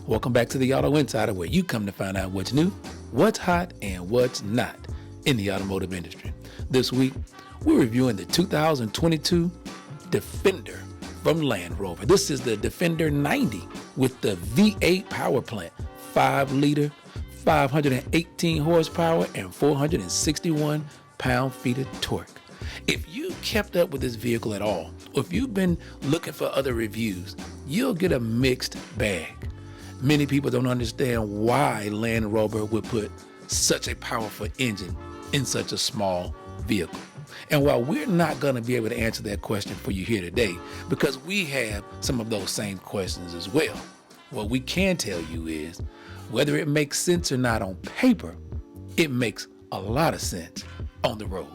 Welcome back to the Auto Insider, where you come to find out what's new, what's hot, and what's not in the automotive industry. This week, we're reviewing the 2022 Defender from Land Rover. This is the Defender 90 with the V8 power plant, 5-liter, 518 horsepower, and 461 pound-feet of torque. If you kept up with this vehicle at all, or if you've been looking for other reviews, you'll get a mixed bag. Many people don't understand why Land Rover would put such a powerful engine in such a small vehicle. And while we're not going to be able to answer that question for you here today, because we have some of those same questions as well, what we can tell you is, whether it makes sense or not on paper, it makes a lot of sense on the road.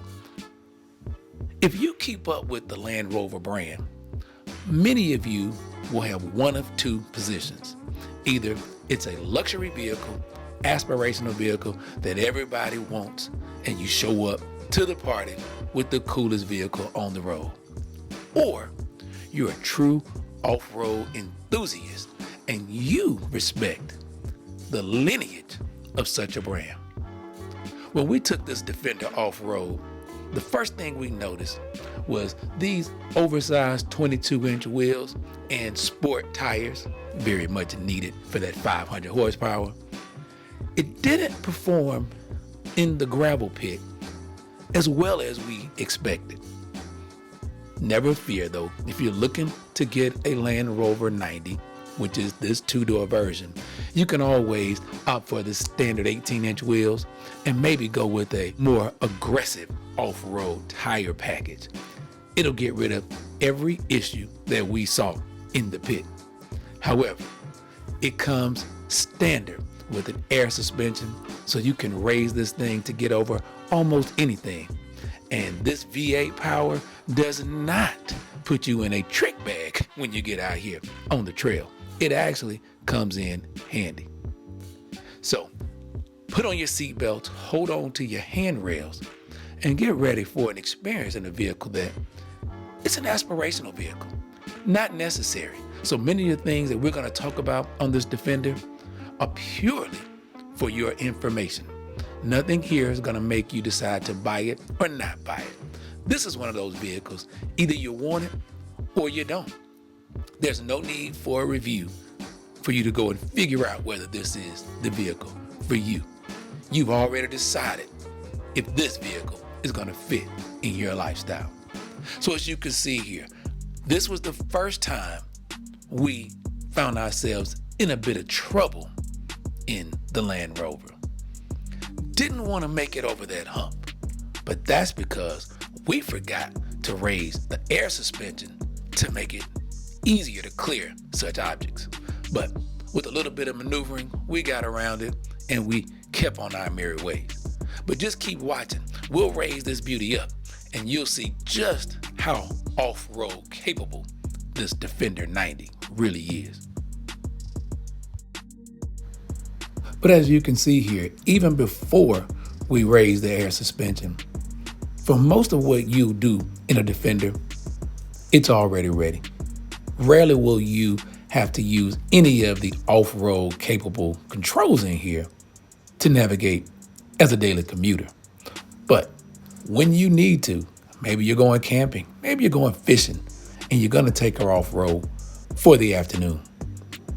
If you keep up with the Land Rover brand, many of you will have one of two positions. Either it's a luxury vehicle, aspirational vehicle that everybody wants, and you show up to the party with the coolest vehicle on the road. Or you're a true off-road enthusiast and you respect the lineage of such a brand. When we took this Defender off-road, the first thing we noticed was these oversized 22-inch wheels and sport tires, very much needed for that 500 horsepower. It didn't perform in the gravel pit as well as we expected. Never fear though, if you're looking to get a Land Rover 90, which is this two-door version, you can always opt for the standard 18-inch wheels and maybe go with a more aggressive off-road tire package. It'll get rid of every issue that we saw in the pit. However, it comes standard with an air suspension, so you can raise this thing to get over almost anything. And this V8 power does not put you in a trick bag when you get out here on the trail. It actually comes in handy. So put on your seatbelts, hold on to your handrails, and get ready for an experience in a vehicle that it's an aspirational vehicle, not necessary. So many of the things that we're going to talk about on this Defender are purely for your information. Nothing here is going to make you decide to buy it or not buy it. This is one of those vehicles, either you want it or you don't. There's no need for a review for you to go and figure out whether this is the vehicle for you. You've already decided if this vehicle is going to fit in your lifestyle. So as you can see here, this was the first time we found ourselves in a bit of trouble in the Land Rover. Didn't want to make it over that hump, but that's because we forgot to raise the air suspension to make it easier to clear such objects. But with a little bit of maneuvering, we got around it and we kept on our merry ways. But just keep watching. We'll raise this beauty up and you'll see just how off-road capable this Defender 90 really is. But as you can see here, even before we raise the air suspension, for most of what you do in a Defender, it's already ready. Rarely will you have to use any of the off-road capable controls in here to navigate as a daily commuter. But when you need to, maybe you're going camping, maybe you're going fishing, and you're going to take her off-road for the afternoon.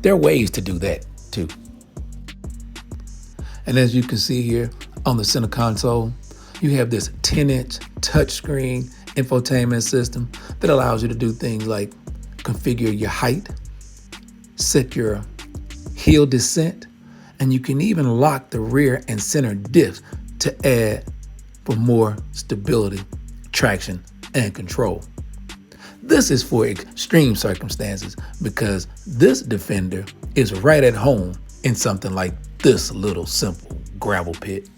There are ways to do that too. And as you can see here on the center console, you have this 10-inch touchscreen infotainment system that allows you to do things like configure your height, set your hill descent, and you can even lock the rear and center diffs to add for more stability, traction, and control. This is for extreme circumstances because this Defender is right at home in something like this little simple gravel pit.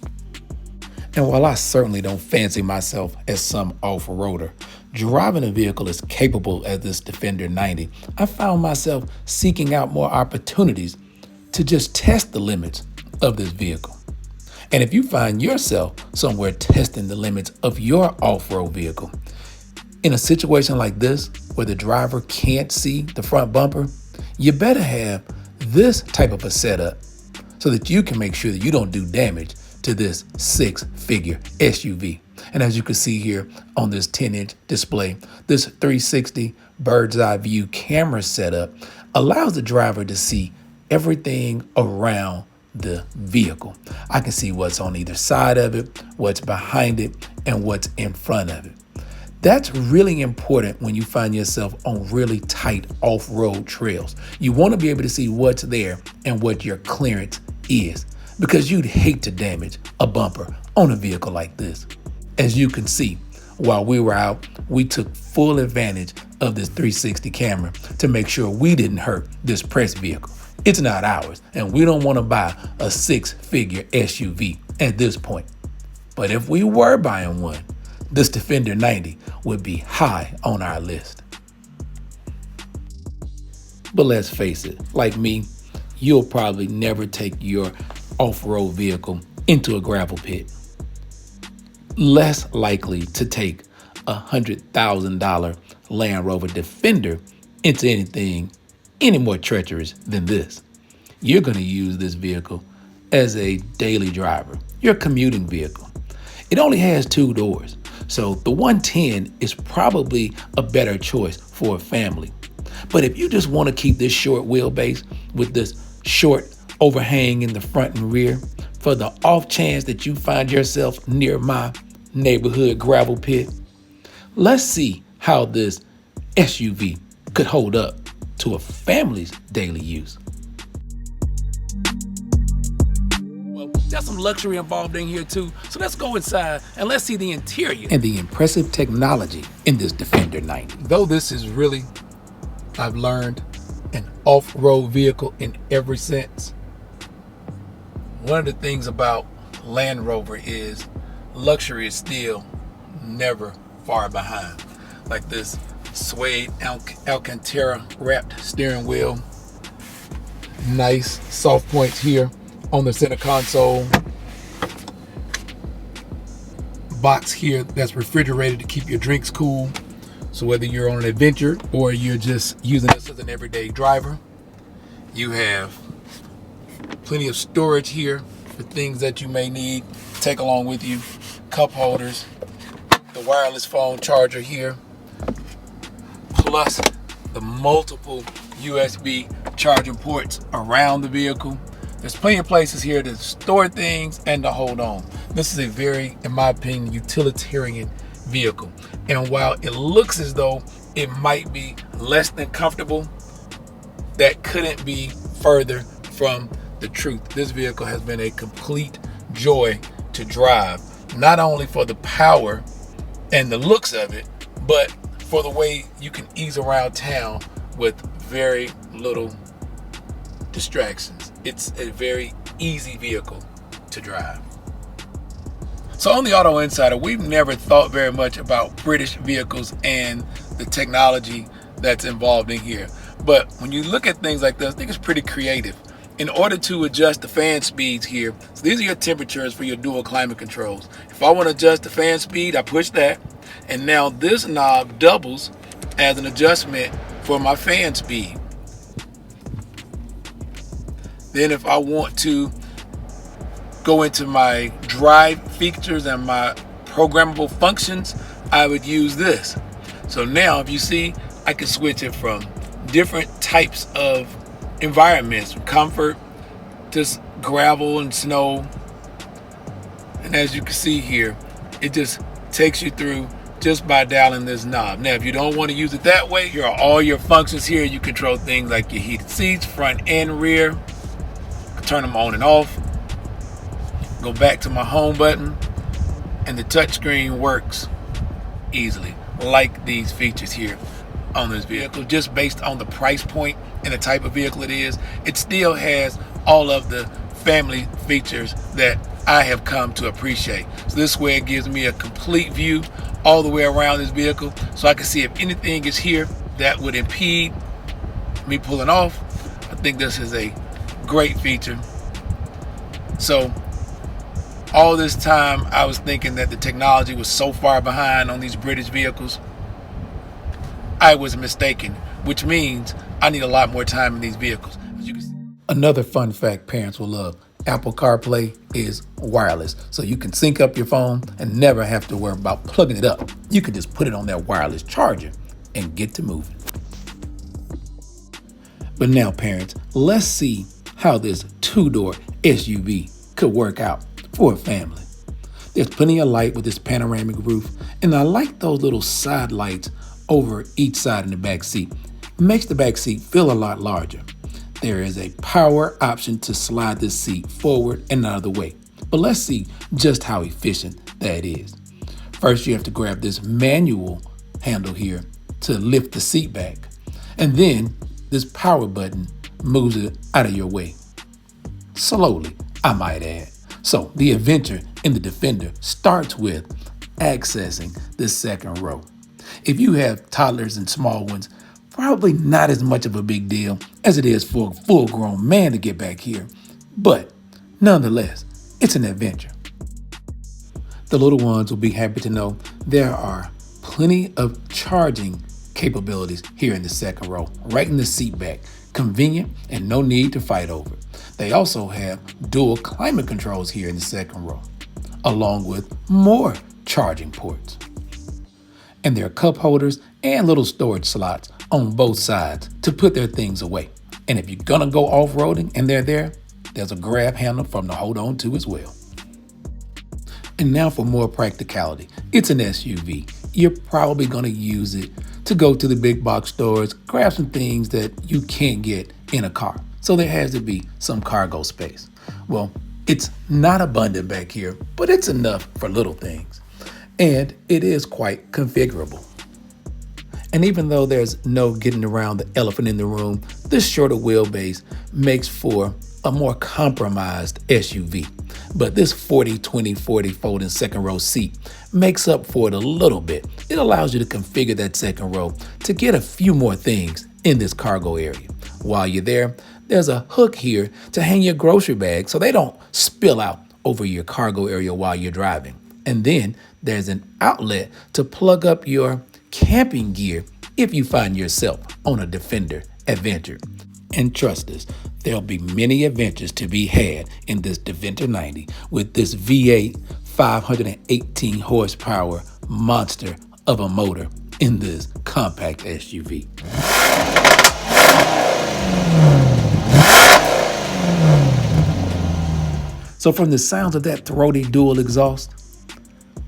And while I certainly don't fancy myself as some off-roader, driving a vehicle as capable as this Defender 90, I found myself seeking out more opportunities to just test the limits of this vehicle. And if you find yourself somewhere testing the limits of your off-road vehicle, in a situation like this where the driver can't see the front bumper, you better have this type of a setup so that you can make sure that you don't do damage to this 6-figure SUV. And as you can see here on this 10-inch display, this 360 bird's eye view camera setup allows the driver to see everything around the vehicle. I can see what's on either side of it, what's behind it, and what's in front of it. That's really important when you find yourself on really tight off-road trails. You want to be able to see what's there and what your clearance is, because you'd hate to damage a bumper on a vehicle like this. As you can see, while we were out, we took full advantage of this 360 camera to make sure we didn't hurt this press vehicle. It's not ours, and we don't want to buy a 6-figure SUV at this point. But if we were buying one, this Defender 90 would be high on our list. But let's face it, like me, you'll probably never take your off-road vehicle into a gravel pit. Less likely to take a $100,000 Land Rover Defender into anything any more treacherous than this. You're going to use this vehicle as a daily driver, your commuting vehicle. It only has 2 doors, so the 110 is probably a better choice for a family. But if you just want to keep this short wheelbase with this short overhang in the front and rear, for the off chance that you find yourself near my neighborhood gravel pit, let's see how this SUV could hold up to a family's daily use. Well, there's some luxury involved in here too, so let's go inside and let's see the interior and the impressive technology in this Defender 90. Though this is really, I've learned, an off-road vehicle in every sense, one of the things about Land Rover is luxury is still never far behind. Like this suede Alcantara wrapped steering wheel, nice soft points here on the center console, box here that's refrigerated to keep your drinks cool, so whether you're on an adventure or you're just using this as an everyday driver, you have plenty of storage here for things that you may need to take along with you. Cup holders, the wireless phone charger here, plus the multiple USB charging ports around the vehicle. There's plenty of places here to store things and to hold on. This is a very, in my opinion, utilitarian vehicle. And while it looks as though it might be less than comfortable, that couldn't be further from the truth. This vehicle has been a complete joy to drive, not only for the power and the looks of it, but for the way you can ease around town with very little distractions. It's a very easy vehicle to drive. So on the Auto Insider, we've never thought very much about British vehicles and the technology that's involved in here. But when you look at things like this, I think it's pretty creative. In order to adjust the fan speeds here, so these are your temperatures for your dual climate controls. If I want to adjust the fan speed, I push that, and now this knob doubles as an adjustment for my fan speed. Then if I want to go into my drive features and my programmable functions, I would use this. So now if you see, I can switch it from different types of environments, from comfort, just gravel and snow. And as you can see here, it just takes you through just by dialing this knob. Now, if you don't want to use it that way, here are all your functions here. You control things like your heated seats, front and rear. Turn them on and off. Go back to my home button, and the touchscreen works easily. Like these features here on this vehicle, just based on the price point and the type of vehicle it is, it still has all of the family features that I have come to appreciate. So this way it gives me a complete view all the way around this vehicle, so I can see if anything is here that would impede me pulling off. I think this is a great feature. So all this time I was thinking that the technology was so far behind on these British vehicles. I was mistaken, which means I need a lot more time in these vehicles. Another fun fact parents will love: Apple CarPlay is wireless, so you can sync up your phone and never have to worry about plugging it up. You can just put it on that wireless charger and get to moving. But now, parents, let's see how this two-door SUV could work out for a family. There's plenty of light with this panoramic roof, and I like those little side lights over each side in the back seat. Makes the back seat feel a lot larger. There is a power option to slide this seat forward and out of the way. But let's see just how efficient that is. First, you have to grab this manual handle here to lift the seat back. And then this power button moves it out of your way. Slowly, I might add. So the adventure in the Defender starts with accessing the second row. If you have toddlers and small ones, probably not as much of a big deal as it is for a full-grown man to get back here. But nonetheless, it's an adventure. The little ones will be happy to know there are plenty of charging capabilities here in the second row, right in the seat back. Convenient and no need to fight over. They also have dual climate controls here in the second row, along with more charging ports. And there are cup holders and little storage slots on both sides to put their things away. And if you're gonna go off-roading and they're there, there's a grab handle for them to hold on to as well. And now for more practicality. It's an SUV. You're probably gonna use it to go to the big box stores, grab some things that you can't get in a car. So there has to be some cargo space. Well, it's not abundant back here, but it's enough for little things. And it is quite configurable. And even though there's no getting around the elephant in the room, this shorter wheelbase makes for a more compromised SUV. But this 40-20-40 folding second row seat makes up for it a little bit. It allows you to configure that second row to get a few more things in this cargo area. While you're there, there's a hook here to hang your grocery bags so they don't spill out over your cargo area while you're driving. And then there's an outlet to plug up your camping gear if you find yourself on a Defender adventure. And trust us, there'll be many adventures to be had in this Defender 90 with this V8 518 horsepower monster of a motor in this compact SUV. So from the sounds of that throaty dual exhaust,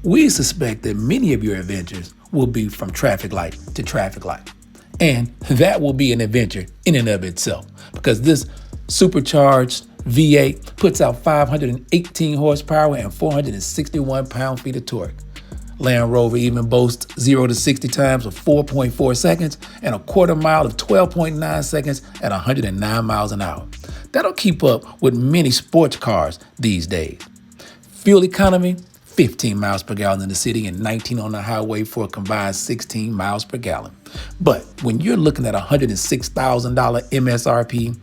we suspect that many of your adventures will be from traffic light to traffic light. And that will be an adventure in and of itself, because this supercharged V8 puts out 518 horsepower and 461 pound-feet of torque. Land Rover even boasts 0 to 60 times of 4.4 seconds and a quarter mile of 12.9 seconds at 109 miles an hour. That'll keep up with many sports cars these days. Fuel economy, 15 miles per gallon in the city and 19 on the highway for a combined 16 miles per gallon. But when you're looking at $106,000 MSRP,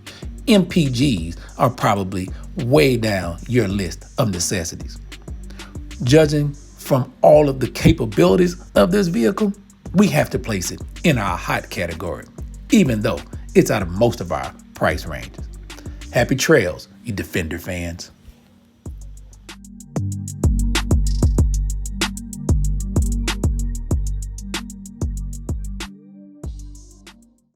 MPGs are probably way down your list of necessities. Judging from all of the capabilities of this vehicle, we have to place it in our hot category, even though it's out of most of our price ranges. Happy trails, you Defender fans.